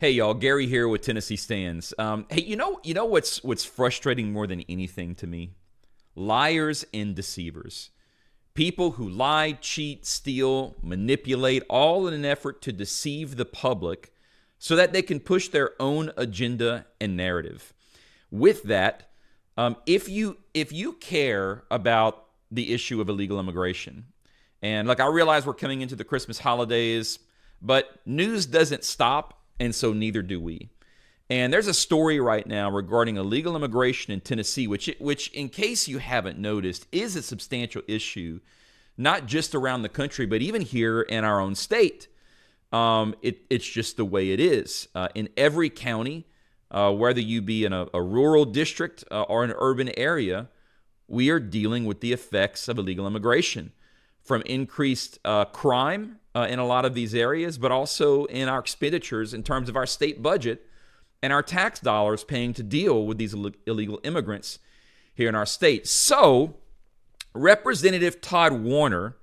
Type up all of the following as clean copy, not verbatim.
Hey y'all, Gary here with Tennessee Stands. Hey, you know what's frustrating more than anything to me? Liars and deceivers. People who lie, cheat, steal, manipulate, all in an effort to deceive the public so that they can push their own agenda and narrative. With that, if you care about the issue of illegal immigration, and like I realize we're coming into the Christmas holidays, but news doesn't stop, and so neither do we. And there's a story right now regarding illegal immigration in Tennessee, which in case you haven't noticed, is a substantial issue, not just around the country, but even here in our own state. It's just the way it is. In every county, whether you be in a rural district or an urban area, we are dealing with the effects of illegal immigration, from increased crime in a lot of these areas, but also in our expenditures in terms of our state budget and our tax dollars paying to deal with these illegal immigrants here in our state. So, Representative Todd Warner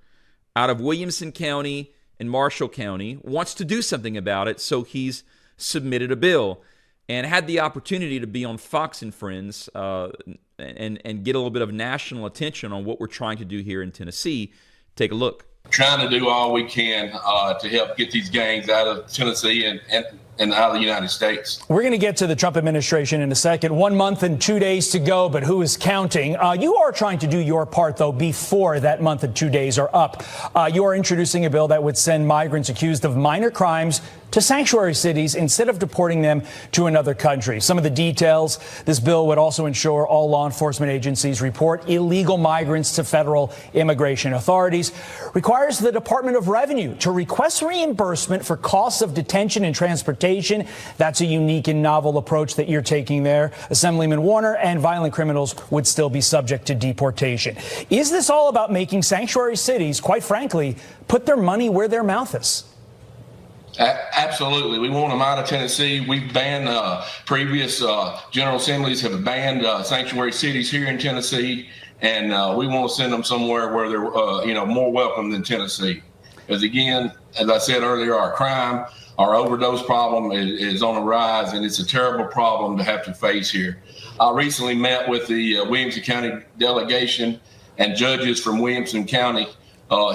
out of Williamson County and Marshall County wants to do something about it, so he's submitted a bill and had the opportunity to be on Fox and Friends and get a little bit of national attention on what we're trying to do here in Tennessee. Take a look. Trying to do all we can to help get these gangs out of Tennessee and out of the United States. We're going to get to the Trump administration in a second. 1 month and 2 days to go, but who is counting? You are trying to do your part, though, before that month and 2 days are up. You are introducing a bill that would send migrants accused of minor crimes to sanctuary cities instead of deporting them to another country. Some of the details: this bill would also ensure all law enforcement agencies report illegal migrants to federal immigration authorities, requires the Department of Revenue to request reimbursement for costs of detention and transportation. That's a unique and novel approach that you're taking there, Assemblyman Warner, and violent criminals would still be subject to deportation. Is this all about making sanctuary cities, quite frankly, put their money where their mouth is? Absolutely. We want them out of Tennessee. We've banned previous General Assemblies have banned sanctuary cities here in Tennessee, and we want to send them somewhere where they're more welcome than Tennessee. Because again, as I said earlier, our crime, our overdose problem is on the rise, and it's a terrible problem to have to face here. I recently met with the Williamson County delegation and judges from Williamson County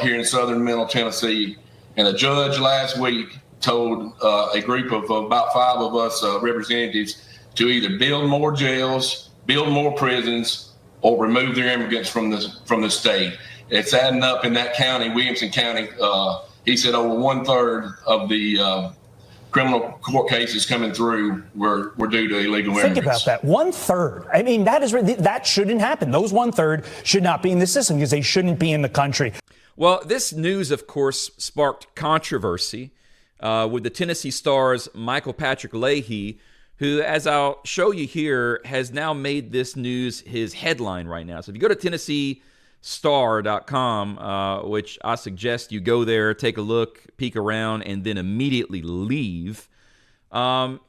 here in southern Middle Tennessee, and a judge last week told a group of about 5 of us representatives to either build more jails, build more prisons, or remove their immigrants from the state. It's adding up in that county, Williamson County. He said over 1/3 of the criminal court cases coming through were due to illegal immigrants. Think about that. 1/3. I mean, that shouldn't happen. Those 1/3 should not be in the system because they shouldn't be in the country. Well, this news, of course, sparked controversy with the Tennessee Star's Michael Patrick Leahy, who, as I'll show you here, has now made this news his headline right now. So if you go to TennesseeStar.com, which I suggest you go there, take a look, peek around, and then immediately leave.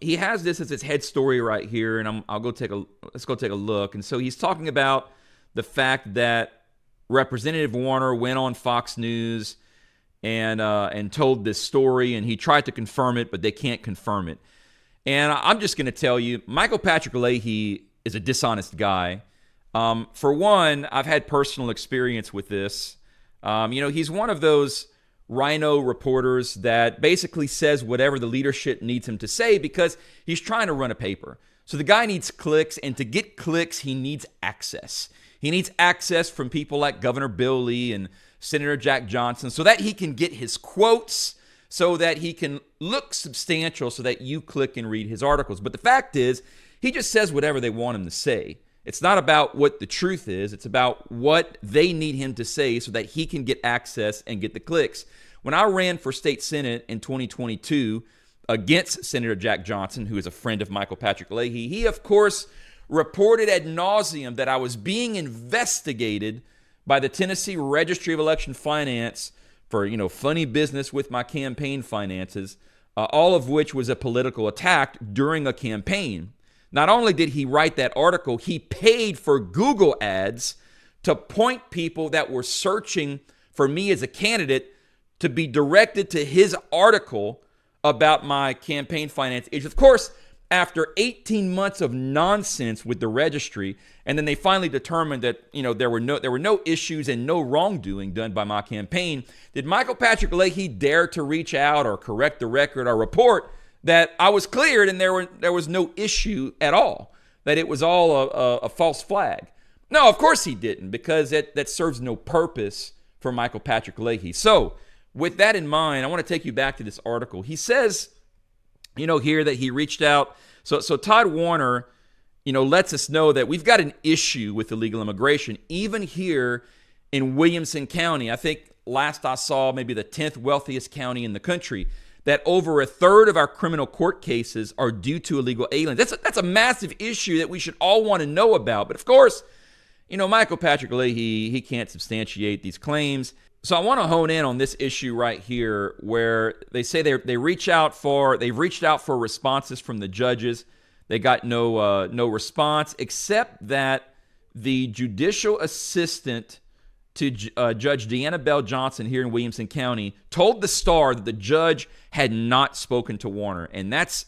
He has this as his head story right here, and let's go take a look. And so he's talking about the fact that Representative Warner went on Fox News and told this story, and he tried to confirm it, but they can't confirm it. And I'm just going to tell you, Michael Patrick Leahy is a dishonest guy. For one, I've had personal experience with this. He's one of those RINO reporters that basically says whatever the leadership needs him to say because he's trying to run a paper. So the guy needs clicks, and to get clicks, he needs access. He needs access from people like Governor Bill Lee and Senator Jack Johnson so that he can get his quotes, so that he can look substantial, so that you click and read his articles. But the fact is, he just says whatever they want him to say. It's not about what the truth is. It's about what they need him to say so that he can get access and get the clicks. When I ran for state senate in 2022 against Senator Jack Johnson, who is a friend of Michael Patrick Leahy, he, of course, reported ad nauseum that I was being investigated by the Tennessee Registry of Election Finance for, funny business with my campaign finances, all of which was a political attack during a campaign. Not only did he write that article, he paid for Google ads to point people that were searching for me as a candidate to be directed to his article about my campaign finance issues. Of course, after 18 months of nonsense with the registry, and then they finally determined that, there were no issues and no wrongdoing done by my campaign, did Michael Patrick Leahy dare to reach out or correct the record or report that I was cleared and there was no issue at all, that it was all a false flag? No, of course he didn't, because that serves no purpose for Michael Patrick Leahy. So with that in mind, I want to take you back to this article. He says, here that he reached out. So Todd Warner, lets us know that we've got an issue with illegal immigration, even here in Williamson County. I think last I saw, maybe the 10th wealthiest county in the country, that over a third of our criminal court cases are due to illegal aliens. That's a massive issue that we should all want to know about. But of course, Michael Patrick Leahy, he can't substantiate these claims. So I want to hone in on this issue right here, where they say they've reached out for responses from the judges. They got no response, except that the judicial assistant to Judge Deanna Johnson here in Williamson County told the Star that the judge had not spoken to Warner, and that's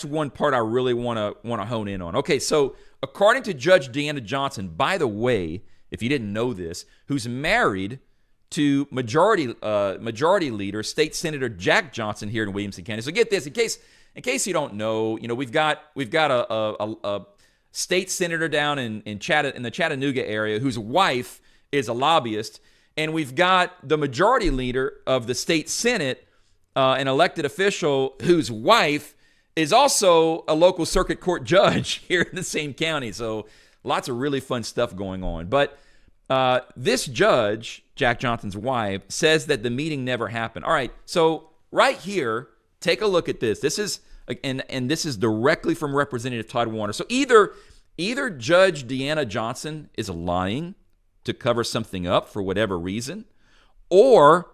one part I really want to hone in on. Okay, so according to Judge Deanna Johnson, by the way, if you didn't know this, who's married to majority leader, State Senator Jack Johnson here in Williamson County. So get this, in case you don't know, we've got a state senator down in the Chattanooga area whose wife is a lobbyist, and we've got the majority leader of the state Senate, an elected official whose wife is also a local circuit court judge here in the same county. So lots of really fun stuff going on. But this judge, Jack Johnson's wife, says that the meeting never happened. All right, so right here, take a look at this. This is and this is directly from Representative Todd Warner. So either Judge Deanna Johnson is lying to cover something up for whatever reason, or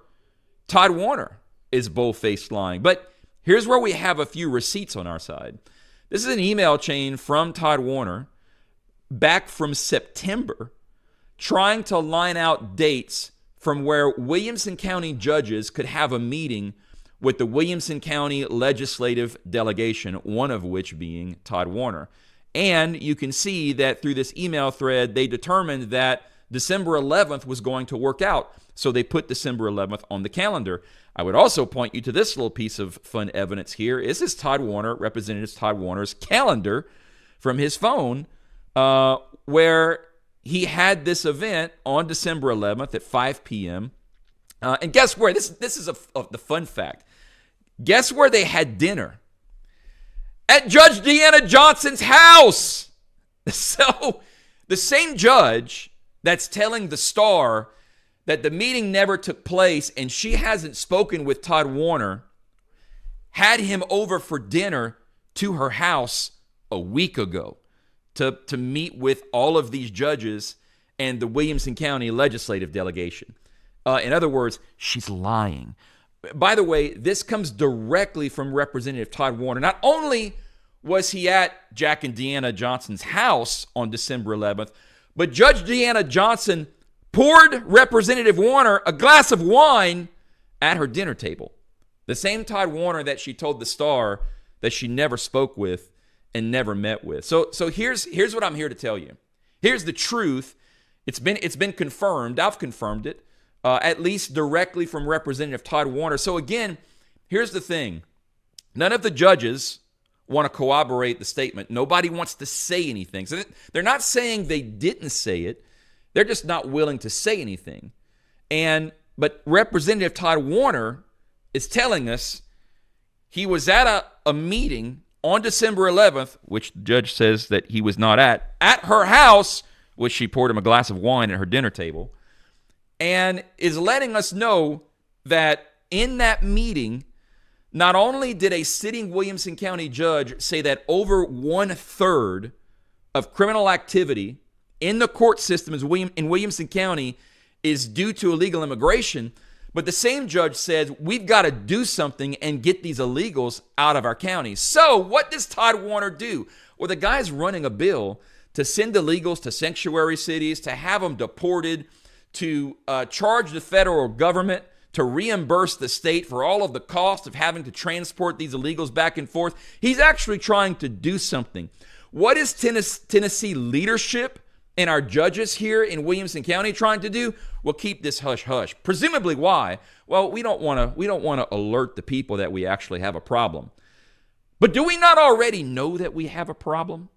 Todd Warner is bold-faced lying. But here's where we have a few receipts on our side. This is an email chain from Todd Warner back from September, trying to line out dates from where Williamson County judges could have a meeting with the Williamson County legislative delegation, one of which being Todd Warner. And you can see that through this email thread, they determined that December 11th was going to work out. So they put December 11th on the calendar. I would also point you to this little piece of fun evidence here. This is Todd Warner, Representative Todd Warner's calendar from his phone, where he had this event on December 11th at 5 p.m. And guess where? This is the fun fact. Guess where they had dinner? At Judge Deanna Johnson's house. So the same judge that's telling the Star that the meeting never took place and she hasn't spoken with Todd Warner had him over for dinner to her house a week ago to meet with all of these judges and the Williamson County legislative delegation. In other words, she's lying. By the way, this comes directly from Representative Todd Warner. Not only was he at Jack and Deanna Johnson's house on December 11th, but Judge Deanna Johnson poured Representative Warner a glass of wine at her dinner table. The same Todd Warner that she told the Star that she never spoke with and never met with. So here's what I'm here to tell you. Here's the truth. It's been confirmed. I've confirmed it, at least directly from Representative Todd Warner. So again, here's the thing. None of the judges want to corroborate the statement. Nobody wants to say anything. So they're not saying they didn't say it. They're just not willing to say anything. But Representative Todd Warner is telling us he was at a meeting on December 11th, which the judge says that he was not at her house, which she poured him a glass of wine at her dinner table, and is letting us know that in that meeting, not only did a sitting Williamson County judge say that over 1/3 of criminal activity in the court system in Williamson County is due to illegal immigration, but the same judge said, we've got to do something and get these illegals out of our county. So what does Todd Warner do? Well, the guy's running a bill to send illegals to sanctuary cities, to have them deported, to charge the federal government to reimburse the state for all of the cost of having to transport these illegals back and forth. He's actually trying to do something. What is Tennessee leadership and our judges here in Williamson County trying to do? Well, keep this hush hush. Presumably, why? Well, we don't want to alert the people that we actually have a problem. But do we not already know that we have a problem?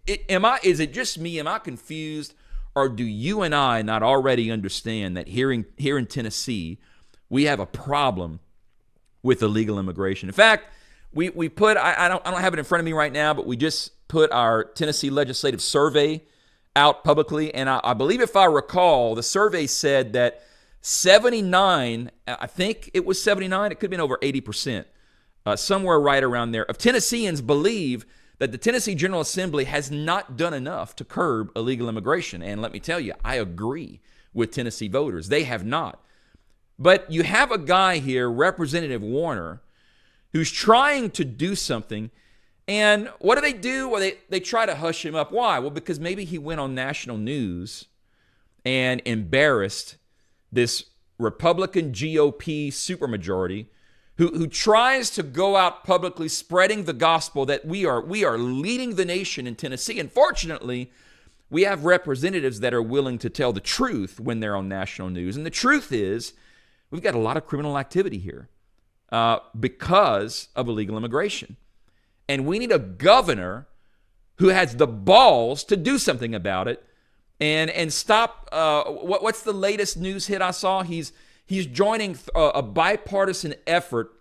Is it just me? Am I confused? Or do you and I not already understand that here in Tennessee, we have a problem with illegal immigration? In fact, we put, I don't have it in front of me right now, but we just put our Tennessee legislative survey out publicly. And I believe, if I recall, the survey said that 79, I think it was 79, it could have been over 80%, somewhere right around there, of Tennesseans believe that the Tennessee General Assembly has not done enough to curb illegal immigration. And let me tell you, I agree with Tennessee voters. They have not. But you have a guy here, Representative Warner, who's trying to do something. And what do? Well, they try to hush him up. Why? Well, because maybe he went on national news and embarrassed this Republican GOP supermajority who tries to go out publicly spreading the gospel that we are leading the nation in Tennessee. And fortunately, we have representatives that are willing to tell the truth when they're on national news. And the truth is, we've got a lot of criminal activity here because of illegal immigration. And we need a governor who has the balls to do something about it and stop. What's the latest news hit I saw? He's joining a bipartisan effort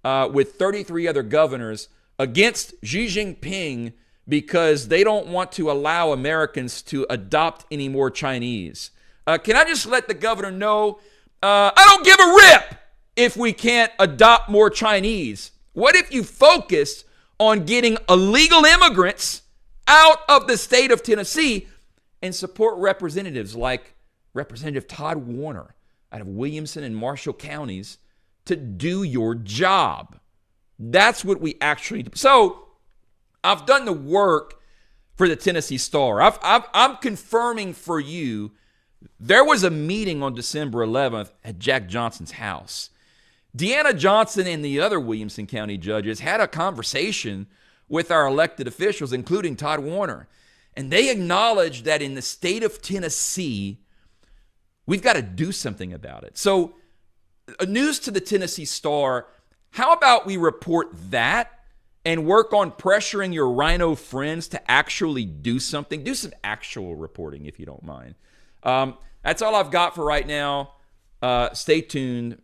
with 33 other governors against Xi Jinping because they don't want to allow Americans to adopt any more Chinese. Can I just let the governor know, I don't give a rip if we can't adopt more Chinese. What if you focused on getting illegal immigrants out of the state of Tennessee and support representatives like Representative Todd Warner out of Williamson and Marshall Counties to do your job? That's what we actually do. So I've done the work for the Tennessee Star. I'm confirming for you, there was a meeting on December 11th at Jack Johnson's house. Deanna Johnson and the other Williamson County judges had a conversation with our elected officials, including Todd Warner. And they acknowledged that in the state of Tennessee, we've got to do something about it. So, news to the Tennessee Star, how about we report that and work on pressuring your RINO friends to actually do something? Do some actual reporting, if you don't mind. That's all I've got for right now. Stay tuned.